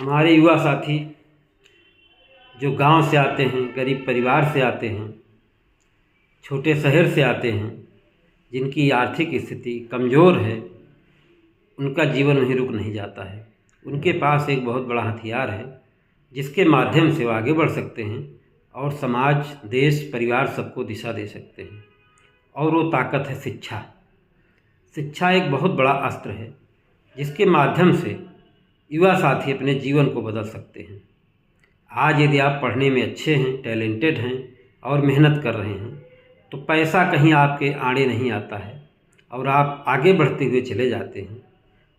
हमारे युवा साथी जो गांव से आते हैं, गरीब परिवार से आते हैं, छोटे शहर से आते हैं, जिनकी आर्थिक स्थिति कमज़ोर है, उनका जीवन वहीं रुक नहीं जाता है। उनके पास एक बहुत बड़ा हथियार है जिसके माध्यम से वो आगे बढ़ सकते हैं और समाज, देश, परिवार सबको दिशा दे सकते हैं। और वो ताकत है शिक्षा। शिक्षा एक बहुत बड़ा अस्त्र है जिसके माध्यम से युवा साथी अपने जीवन को बदल सकते हैं। आज यदि आप पढ़ने में अच्छे हैं, टैलेंटेड हैं और मेहनत कर रहे हैं तो पैसा कहीं आपके आड़े नहीं आता है और आप आगे बढ़ते हुए चले जाते हैं।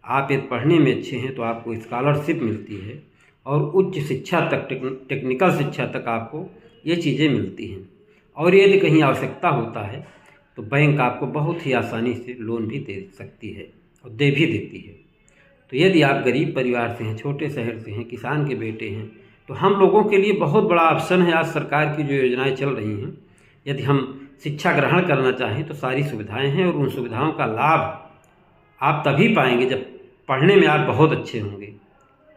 आप यदि पढ़ने में अच्छे हैं तो आपको स्कॉलरशिप मिलती है और उच्च शिक्षा तक, टेक्निकल शिक्षा तक आपको ये चीज़ें मिलती हैं। और यदि कहीं आवश्यकता होता है तो बैंक आपको बहुत ही आसानी से लोन भी दे सकती है और दे भी देती है। तो यदि आप गरीब परिवार से हैं, छोटे शहर से हैं, किसान के बेटे हैं, तो हम लोगों के लिए बहुत बड़ा ऑप्शन है। आज सरकार की जो योजनाएं चल रही हैं, यदि हम शिक्षा ग्रहण करना चाहें तो सारी सुविधाएं हैं और उन सुविधाओं का लाभ आप तभी पाएंगे जब पढ़ने में आप बहुत अच्छे होंगे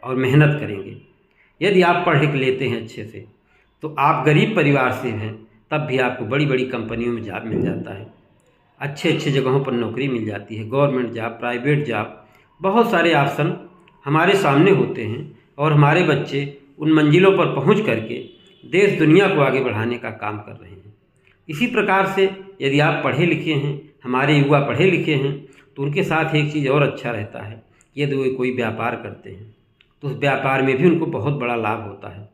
और मेहनत करेंगे। यदि आप पढ़ लिख लेते हैं अच्छे से तो आप गरीब परिवार से हैं तब भी आपको बड़ी बड़ी कंपनियों में जॉब मिल जाता है, अच्छे अच्छे जगहों पर नौकरी मिल जाती है, गवर्नमेंट जॉब, प्राइवेट जॉब, बहुत सारे ऑप्शन हमारे सामने होते हैं और हमारे बच्चे उन मंजिलों पर पहुंच करके देश दुनिया को आगे बढ़ाने का काम कर रहे हैं। इसी प्रकार से यदि आप पढ़े लिखे हैं, हमारे युवा पढ़े लिखे हैं, तो उनके साथ एक चीज़ और अच्छा रहता है, यदि वे कोई व्यापार करते हैं तो उस व्यापार में भी उनको बहुत बड़ा लाभ होता है।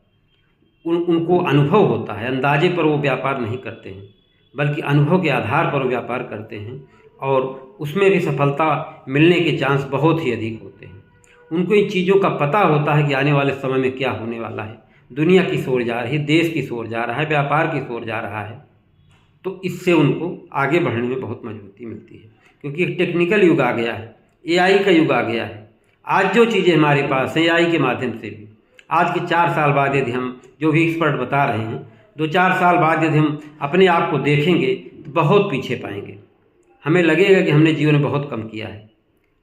उनको अनुभव होता है, अंदाजे पर वो व्यापार नहीं करते हैं बल्कि अनुभव के आधार पर वो व्यापार करते हैं और उसमें भी सफलता मिलने के चांस बहुत ही अधिक होते हैं। उनको इन चीज़ों का पता होता है कि आने वाले समय में क्या होने वाला है, दुनिया किस ओर जा रही है, देश किस ओर जा रहा है, व्यापार किस ओर जा रहा है। तो इससे उनको आगे बढ़ने में बहुत मजबूती मिलती है, क्योंकि एक टेक्निकल युग आ गया है, एआई का युग आ गया है। आज जो चीज़ें हमारे पास हैं एआई के माध्यम से भी, आज के 4 साल बाद यदि हम जो भी एक्सपर्ट बता रहे हैं, 2-4 साल बाद यदि हम अपने आप को देखेंगे तो बहुत पीछे पाएंगे। हमें लगेगा कि हमने जीवन में बहुत कम किया है।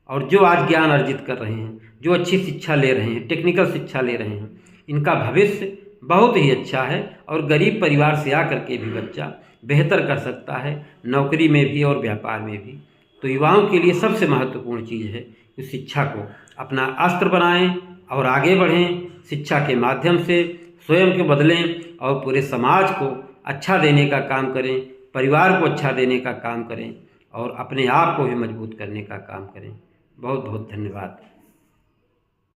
और जो आज ज्ञान अर्जित कर रहे हैं, जो अच्छी शिक्षा ले रहे हैं, टेक्निकल शिक्षा ले रहे हैं, इनका भविष्य बहुत ही अच्छा है और गरीब परिवार से आकर के भी बच्चा बेहतर कर सकता है, नौकरी में भी और व्यापार में भी। तो युवाओं के लिए सबसे महत्वपूर्ण चीज़ है कि शिक्षा को अपना अस्त्र बनाएं और आगे बढ़ें। शिक्षा के माध्यम से स्वयं को बदलें और पूरे समाज को अच्छा देने का काम करें, परिवार को अच्छा देने का काम करें और अपने आप को भी मजबूत करने का काम करें। बहुत बहुत धन्यवाद।